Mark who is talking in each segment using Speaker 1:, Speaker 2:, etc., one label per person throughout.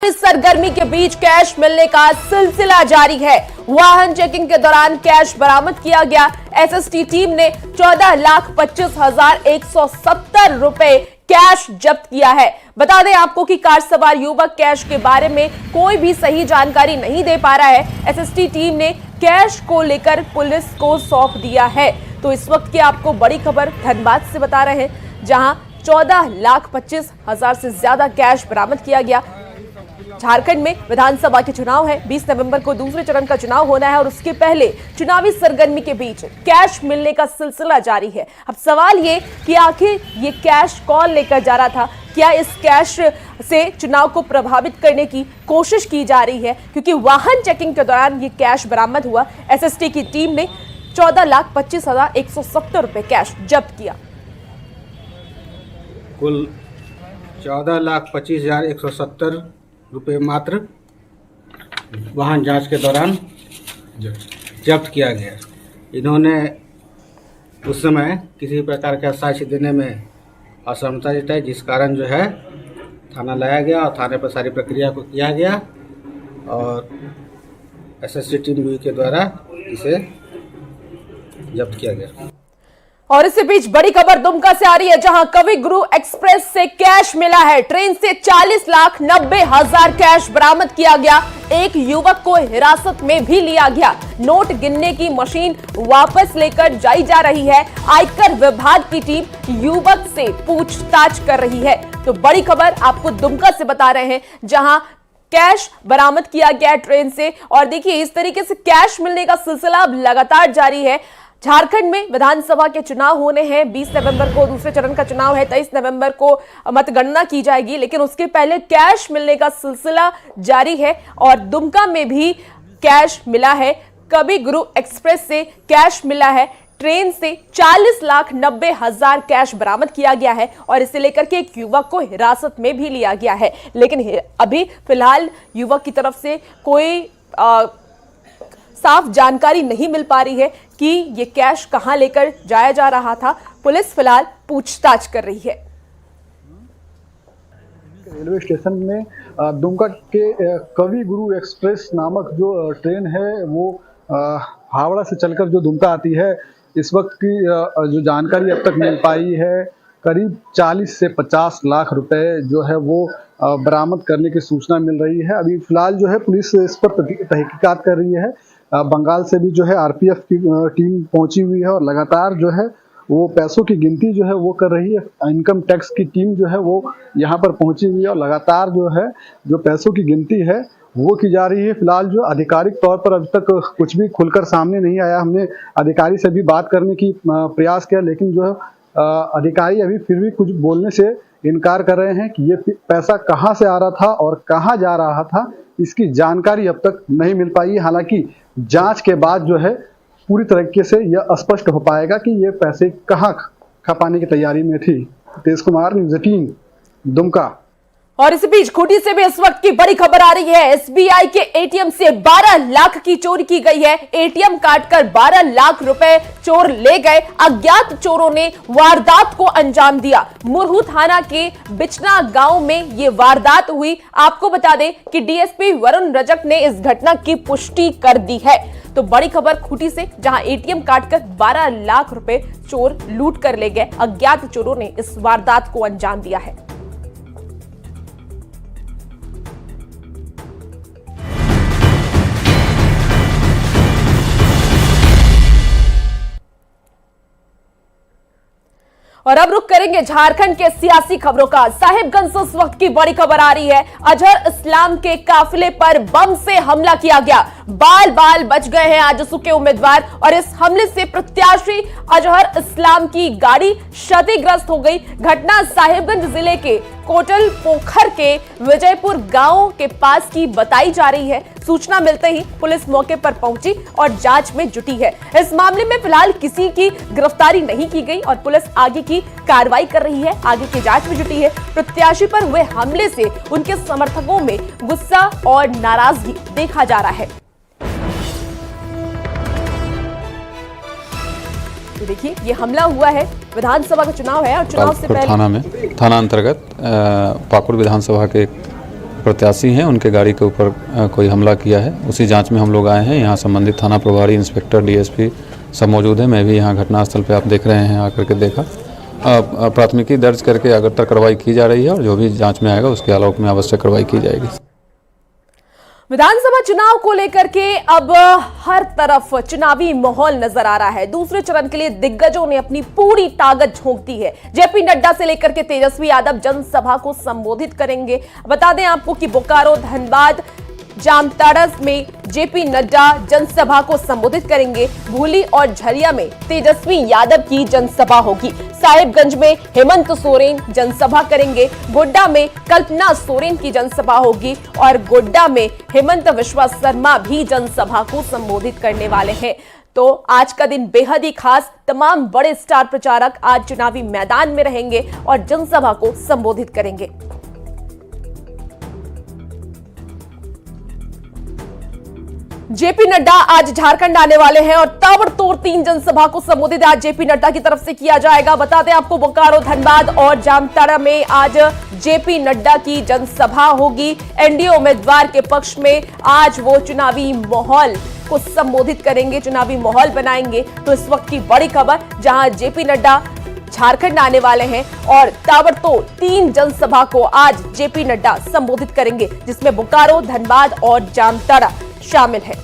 Speaker 1: चुनावी सरगर्मी के बीच कैश मिलने का सिलसिला जारी है। वाहन चेकिंग के दौरान कैश बरामद किया गया। एसएसटी टीम ने 14,25,170 रुपए कैश जब्त किया है। बता दें आपको कि कार सवार युवक कैश के बारे में कोई भी सही जानकारी नहीं दे पा रहा है। एसएसटी टीम ने कैश को लेकर पुलिस को सौंप दिया है। तो इस वक्त की आपको बड़ी खबर धनबाद से बता रहे हैं, जहां 14,25,000 से ज्यादा कैश बरामद किया गया। झारखंड में विधानसभा के चुनाव है। 20 नवंबर को दूसरे चरण का चुनाव होना है और उसके पहले चुनावी सरगर्मी के बीच कैश मिलने का सिलसिला जारी है। अब सवाल ये कि आखिर ये कैश कौन लेकर जा रहा था? क्या इस कैश से चुनाव को प्रभावित करने की कोशिश की जा रही है? क्योंकि वाहन चेकिंग के दौरान ये कैश बरामद हुआ। एसएसटी की टीम ने 14,25,170 रुपए कैश जब्त किया।
Speaker 2: कुल 14,25,170 रुपये मात्र वाहन जांच के दौरान जब्त किया गया। इन्होंने उस समय किसी प्रकार का साक्ष्य देने में असमता जताई, जिस कारण जो है थाना लाया गया और थाने पर सारी प्रक्रिया को किया गया और एसएसटी टीम के द्वारा इसे जब्त किया गया।
Speaker 1: और इसी बीच बड़ी खबर दुमका से आ रही है, जहां कवि गुरु एक्सप्रेस से कैश मिला है। ट्रेन से 40,90,000 कैश बरामद किया गया। एक युवक को हिरासत में भी लिया गया। नोट गिनने की मशीन वापस लेकर जाई जा रही है। आयकर विभाग की टीम युवक से पूछताछ कर रही है। तो बड़ी खबर आपको दुमका से बता रहे हैं, जहां कैश बरामद किया गया ट्रेन से। और देखिए, इस तरीके से कैश मिलने का सिलसिला अब लगातार जारी है। झारखंड में विधानसभा के चुनाव होने हैं। 20 नवंबर को दूसरे चरण का चुनाव है। 23 नवंबर को मतगणना की जाएगी, लेकिन उसके पहले कैश मिलने का सिलसिला जारी है। और दुमका में भी कैश मिला है। कवि गुरु एक्सप्रेस से कैश मिला है। ट्रेन से 40,90,000 कैश बरामद किया गया है और इसे लेकर के एक युवक को हिरासत में भी लिया गया है। लेकिन अभी फिलहाल युवक की तरफ से कोई साफ जानकारी नहीं मिल पा रही है कि ये कैश कहां लेकर जाया जा रहा था। पुलिस फिलहाल पूछताछ कर रही है।
Speaker 3: रेलवे स्टेशन में दुमका के कवि गुरु एक्सप्रेस नामक जो ट्रेन है, वो हावड़ा से चलकर जो दुमका आती है, इस वक्त की जो जानकारी अब तक मिल पाई है, करीब 40 से 50 लाख रुपए जो है वो बरामद करने की सूचना मिल रही है। अभी फिलहाल जो है पुलिस इस पर तहकीकात कर रही है। बंगाल से भी जो है आरपीएफ की टीम पहुंची हुई है और लगातार जो है वो पैसों की गिनती जो है वो कर रही है। इनकम टैक्स की टीम जो है वो यहाँ पर पहुंची हुई है और लगातार जो है जो पैसों की गिनती है वो की जा रही है। फिलहाल जो आधिकारिक तौर पर अभी तक कुछ भी खुलकर सामने नहीं आया। हमने अधिकारी से भी बात करने की प्रयास किया, लेकिन जो है अधिकारी अभी फिर भी कुछ बोलने से इनकार कर रहे हैं कि ये पैसा कहाँ से आ रहा था और कहाँ जा रहा था, इसकी जानकारी अब तक नहीं मिल पाई। हालांकि जांच के बाद जो है पूरी तरीके से यह स्पष्ट हो पाएगा कि ये पैसे कहाँ खपाने की तैयारी में थी। तेज कुमार, न्यूज़ 18 दुमका।
Speaker 1: और इसी बीच खूंटी से भी इस वक्त की बड़ी खबर आ रही है। एसबीआई के एटीएम से 12 लाख की चोरी की गई है। एटीएम काटकर 12 लाख रुपए चोर ले गए। अज्ञात चोरों ने वारदात को अंजाम दिया। मुरहू थाना के बिचना गांव में ये वारदात हुई। आपको बता दें कि डीएसपी वरुण रजक ने इस घटना की पुष्टि कर दी है। तो बड़ी खबर खूंटी से, जहां एटीएम काटकर 12 लाख रुपए चोर लूट कर ले गए। अज्ञात चोरों ने इस वारदात को अंजाम दिया है। और अब रुक करेंगे झारखंड के सियासी खबरों का। साहिबगंज से उस वक्त की बड़ी खबर आ रही है। अजहर इस्लाम के काफिले पर बम से हमला किया गया। बाल बाल बच गए हैं आजसू के उम्मीदवार और इस हमले से प्रत्याशी अजहर इस्लाम की गाड़ी क्षतिग्रस्त हो गई। घटना साहिबगंज जिले के कोटल पोखर के विजयपुर गांव के पास की बताई जा रही है। सूचना मिलते ही पुलिस मौके पर पहुंची और जांच में जुटी है। इस मामले में फिलहाल किसी की गिरफ्तारी नहीं की गई और पुलिस आगे की कार्रवाई कर रही है, आगे की जांच में जुटी है। प्रत्याशी पर हुए हमले से उनके समर्थकों में गुस्सा और नाराजगी देखा जा रहा है। तो देखिए, ये हमला हुआ है। विधानसभा का चुनाव है और चुनाव से पहले
Speaker 4: थाना अंतर्गत पाकुड़ विधानसभा के प्रत्याशी हैं उनके गाड़ी के ऊपर कोई हमला किया है। उसी जांच में हम लोग आए हैं। यहाँ संबंधित थाना प्रभारी, इंस्पेक्टर, डीएसपी सब मौजूद हैं। मैं भी यहाँ घटनास्थल पे आप देख रहे हैं आकर के देखा। प्राथमिकी दर्ज करके अग्रतर कार्रवाई की जा रही है और जो भी जांच में आएगा उसके आलोक में आवश्यक कार्रवाई की जाएगी।
Speaker 1: विधानसभा चुनाव को लेकर के अब हर तरफ चुनावी माहौल नजर आ रहा है। दूसरे चरण के लिए दिग्गजों ने अपनी पूरी ताकत झोंक दी है। जेपी नड्डा से लेकर के तेजस्वी यादव जनसभा को संबोधित करेंगे। बता दें आपको कि बोकारो, धनबाद, जामताड़ा में जेपी नड्डा जनसभा को संबोधित करेंगे। भूली और झरिया में तेजस्वी यादव की जनसभा होगी। साहिबगंज में हेमंत सोरेन जनसभा करेंगे। गोड्डा में कल्पना सोरेन की जनसभा होगी और गोड्डा में हेमंत विश्वा शर्मा भी जनसभा को संबोधित करने वाले हैं। तो आज का दिन बेहद ही खास। तमाम बड़े स्टार प्रचारक आज चुनावी मैदान में रहेंगे और जनसभा को संबोधित करेंगे। जेपी नड्डा आज झारखंड आने वाले हैं और ताबड़तोड़ 3 जनसभा को संबोधित आज जेपी नड्डा की तरफ से किया जाएगा। बता दें आपको बोकारो, धनबाद और जामताड़ा में आज जेपी नड्डा की जनसभा होगी। एनडीए उम्मीदवार के पक्ष में आज वो चुनावी माहौल को संबोधित करेंगे, चुनावी माहौल बनाएंगे। तो इस वक्त की बड़ी खबर, जहां जेपी नड्डा झारखंड आने वाले हैं और ताबड़तोड़ 3 जनसभा को आज जेपी नड्डा संबोधित करेंगे, जिसमें बोकारो, धनबाद और जामताड़ा शामिल है।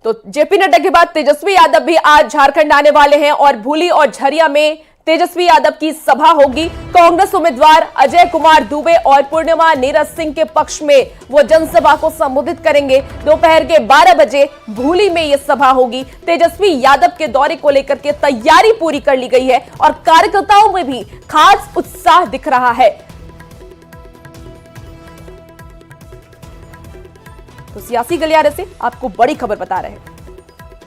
Speaker 1: तो जेपी नड्डा के बाद तेजस्वी यादव भी आज झारखंड आने वाले हैं और भूली और झरिया में तेजस्वी यादव की सभा होगी। कांग्रेस उम्मीदवार अजय कुमार दुबे और पूर्णिमा नीरज सिंह के पक्ष में वो जनसभा को संबोधित करेंगे। दोपहर के 12 बजे भूली में यह सभा होगी। तेजस्वी यादव के दौरे को लेकर के तैयारी पूरी कर ली गई है और कार्यकर्ताओं में भी खास उत्साह दिख रहा है। तो सियासी गलियारे से आपको बड़ी खबर बता रहे हैं।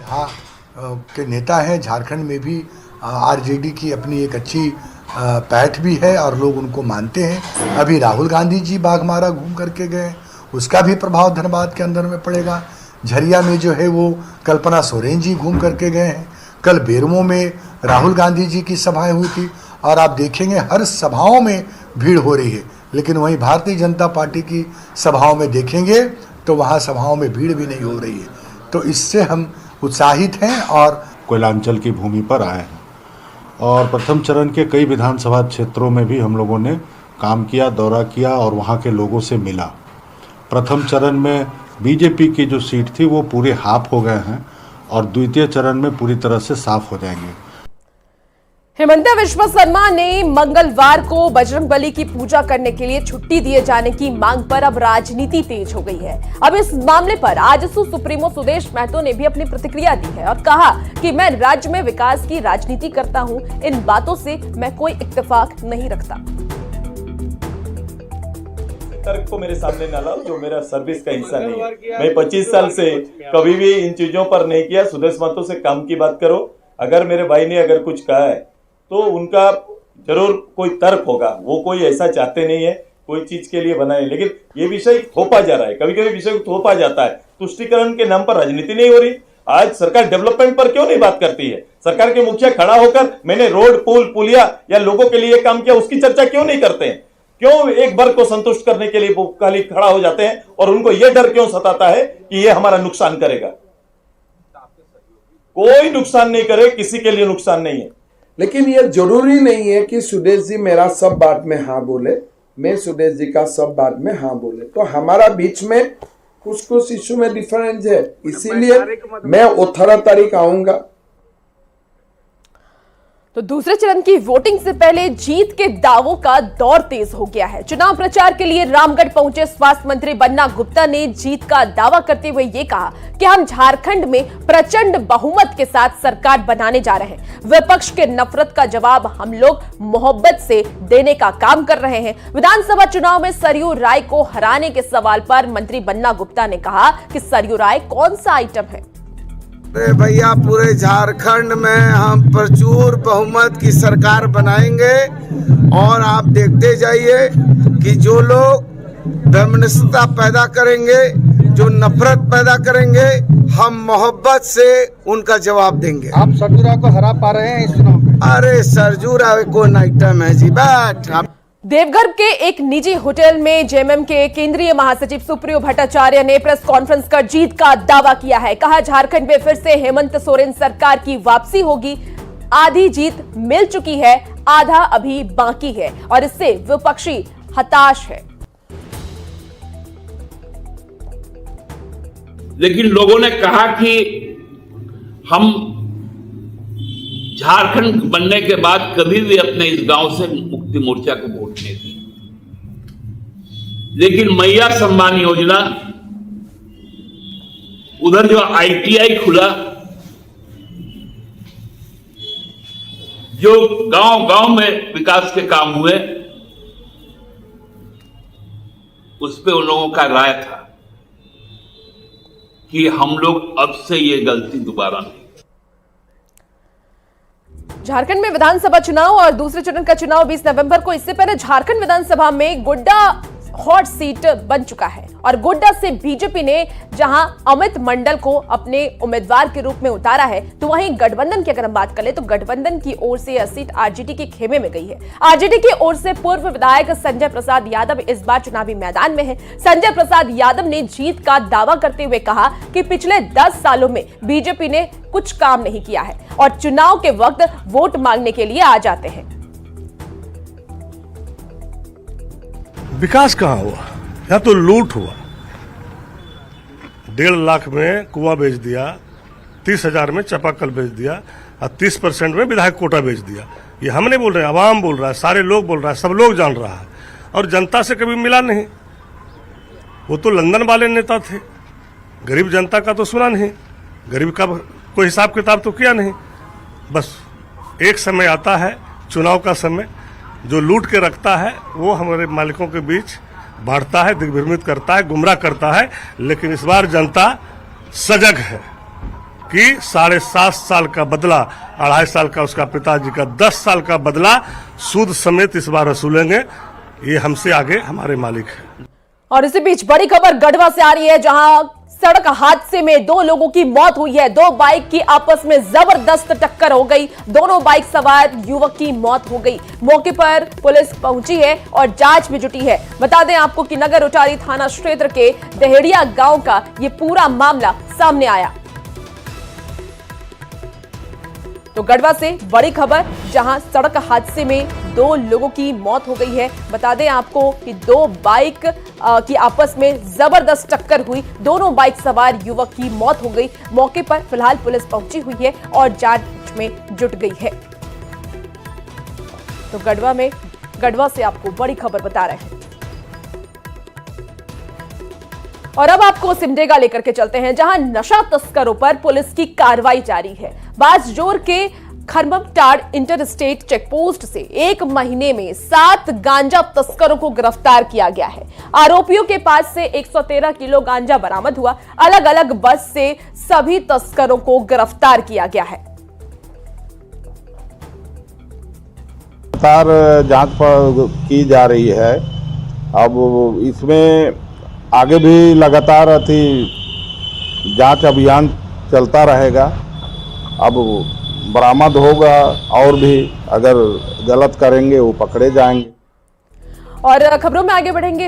Speaker 5: यहाँ के नेता हैं, झारखंड में भी आरजेडी की अपनी एक अच्छी पैठ भी है और लोग उनको मानते हैं। अभी राहुल गांधी जी बाघमारा घूम करके गए, उसका भी प्रभाव धनबाद के अंदर में पड़ेगा। झरिया में जो है वो कल्पना सोरेन जी घूम करके गए हैं। कल बेरमो में राहुल गांधी जी की सभाएं हुई थी और आप देखेंगे हर सभाओं में भीड़ हो रही है। लेकिन वहीं भारतीय जनता पार्टी की सभाओं में देखेंगे तो वहाँ सभाओं में भीड़ भी नहीं हो रही है। तो इससे हम उत्साहित हैं और
Speaker 6: कोयलांचल की भूमि पर आए हैं और प्रथम चरण के कई विधानसभा क्षेत्रों में भी हम लोगों ने काम किया, दौरा किया और वहाँ के लोगों से मिला। प्रथम चरण में बीजेपी की जो सीट थी वो पूरे हाफ हो गए हैं और द्वितीय चरण में पूरी तरह से साफ हो जाएंगे।
Speaker 1: हेमंत विश्वा शर्मा ने मंगलवार को बजरंगबली की पूजा करने के लिए छुट्टी दिए जाने की मांग पर अब राजनीति तेज हो गई है। अब इस मामले पर आजसू सुप्रीमो सुदेश महतो ने भी अपनी प्रतिक्रिया दी है और कहा कि मैं राज्य में विकास की राजनीति करता हूं, इन बातों से मैं कोई इत्तेफाक नहीं रखता।
Speaker 7: तर्क को मेरे सामने न लाओ जो मेरा सर्विस का हिस्सा नहीं है। मैं 25 साल से कभी भी इन चीजों पर नहीं किया। सुदेश महतो से काम की बात करो। अगर मेरे भाई ने अगर कुछ कहा है तो उनका जरूर कोई तर्क होगा। वो कोई ऐसा चाहते नहीं है कोई चीज के लिए बनाए, लेकिन ये विषय थोपा जा रहा है। कभी कभी विषय को थोपा जाता है। तुष्टीकरण के नाम पर राजनीति नहीं हो रही। आज सरकार डेवलपमेंट पर क्यों नहीं बात करती है? सरकार के मुखिया खड़ा होकर मैंने रोड, पुल, पुलिया या लोगों के लिए काम किया, उसकी चर्चा क्यों नहीं करते हैं? क्यों एक वर्ग को संतुष्ट करने के लिए वो खाली खड़ा हो जाते हैं और उनको यह डर क्यों सताता है कि ये हमारा नुकसान करेगा? कोई नुकसान नहीं करे, किसी के लिए नुकसान नहीं है।
Speaker 8: लेकिन ये जरूरी नहीं है कि सुदेश जी मेरा सब बात में हाँ बोले, मैं सुदेश जी का सब बात में हाँ बोले। तो हमारा बीच में कुछ इशू में डिफरेंस है, इसीलिए मैं 18 तारीख आऊंगा।
Speaker 1: तो दूसरे चरण की वोटिंग से पहले जीत के दावों का दौर तेज हो गया है। चुनाव प्रचार के लिए रामगढ़ पहुंचे स्वास्थ्य मंत्री बन्ना गुप्ता ने जीत का दावा करते हुए ये कहा कि हम झारखंड में प्रचंड बहुमत के साथ सरकार बनाने जा रहे हैं। विपक्ष के नफरत का जवाब हम लोग मोहब्बत से देने का काम कर रहे हैं। विधानसभा चुनाव में सरयू राय को हराने के सवाल पर मंत्री बन्ना गुप्ता ने कहा कि सरयू राय कौन सा आइटम है?
Speaker 9: अरे भैया, पूरे झारखंड में हम प्रचुर बहुमत की सरकार बनाएंगे और आप देखते जाइए कि जो लोग वैमनस्यता पैदा करेंगे, जो नफरत पैदा करेंगे, हम मोहब्बत से उनका जवाब देंगे।
Speaker 3: आप सरयू राय को हरा पा रहे हैं इस चुनाव में?
Speaker 9: अरे सरजू राव को आइटम है जी बैठ।
Speaker 1: देवघर के एक निजी होटल में जेएमएम के केंद्रीय महासचिव सुप्रियो भट्टाचार्य ने प्रेस कॉन्फ्रेंस कर जीत का दावा किया है। कहा, झारखंड में फिर से हेमंत सोरेन सरकार की वापसी होगी। आधी जीत मिल चुकी है, आधा अभी बाकी है और इससे विपक्षी हताश है।
Speaker 10: लेकिन लोगों ने कहा कि हम झारखंड बनने के बाद कभी भी अपने इस गांव से मुक्ति मोर्चा को वोट नहीं दी। लेकिन मैया सम्मान योजना, उधर जो आईटीआई खुला, जो गांव गांव में विकास के काम हुए, उस पे उन लोगों का राय था कि हम लोग अब से ये गलती दोबारा नहीं।
Speaker 1: झारखंड में विधानसभा चुनाव और दूसरे चरण का चुनाव 20 नवंबर को। इससे पहले झारखंड विधानसभा में गोड्डा हॉट सीट बन चुका है और गोड्डा से बीजेपी ने जहां अमित मंडल को अपने उम्मीदवार के रूप में उतारा है, तो वहीं गठबंधन की अगर हम बात करें तो गठबंधन की ओर से यह सीट आरजेडी के खेमे में गई है। आरजेडी की ओर से पूर्व विधायक संजय प्रसाद यादव इस बार चुनावी मैदान में है। संजय प्रसाद यादव ने जीत का दावा करते हुए कहा कि पिछले 10 सालों में बीजेपी ने कुछ काम नहीं किया है और चुनाव के वक्त वोट मांगने के लिए आ जाते हैं।
Speaker 11: विकास कहाँ हुआ? या तो लूट हुआ। 1.5 लाख में कुआं बेच दिया, 30,000 में चापाकल बेच दिया और 30% में विधायक कोटा बेच दिया। ये हम नहीं बोल रहे हैं, आवाम बोल रहा है, सारे लोग बोल रहा है, सब लोग जान रहा है। और जनता से कभी मिला नहीं। वो तो लंदन वाले नेता थे, गरीब जनता का तो सुना नहीं, गरीब का कोई हिसाब किताब तो किया नहीं। बस एक समय आता है, चुनाव का समय, जो लूट के रखता है वो हमारे मालिकों के बीच बांटता है, दिग्भ्रमित करता है, गुमराह करता है। लेकिन इस बार जनता सजग है कि 7.5 साल का बदला, 2.5 साल का उसका पिताजी का 10 साल का बदला सूद समेत इस बार वसूलेंगे। ये हमसे आगे हमारे मालिक है।
Speaker 1: और इसी बीच बड़ी खबर गढ़वा से आ रही है, जहां सड़क हादसे में 2 लोगों की मौत हुई है। 2 बाइक की आपस में जबरदस्त टक्कर हो गई, दोनों बाइक सवार युवक की मौत हो गई। मौके पर पुलिस पहुंची है और जांच में जुटी है। बता दें आपको कि नगर उटारी थाना क्षेत्र के दहेड़िया गांव का ये पूरा मामला सामने आया। तो गढ़वा से बड़ी खबर, जहां सड़क हादसे में 2 लोगों की मौत हो गई है। बता दें आपको कि 2 बाइक की आपस में जबरदस्त टक्कर हुई, दोनों बाइक सवार युवक की मौत हो गई। मौके पर फिलहाल पुलिस पहुंची हुई है और जांच में जुट गई है। तो गढ़वा से आपको बड़ी खबर बता रहे हैं। और अब आपको सिमडेगा लेकर के चलते हैं, जहां नशा तस्करों पर पुलिस की कार्रवाई जारी है। बाजजोर के खरमटाड़ इंटर स्टेट चेकपोस्ट से 1 महीने में 7 गांजा तस्करों को गिरफ्तार किया गया है। आरोपियों के पास से 113 किलो गांजा बरामद हुआ। अलग अलग बस से सभी तस्करों को गिरफ्तार किया गया है।
Speaker 12: लगातार जांच की जा रही है। अब इसमें आगे भी लगातार जांच अभियान चलता रहेगा। अब बरामद होगा और भी अगर गलत करेंगे वो पकड़े जाएंगे।
Speaker 1: और खबरों में आगे बढ़ेंगे।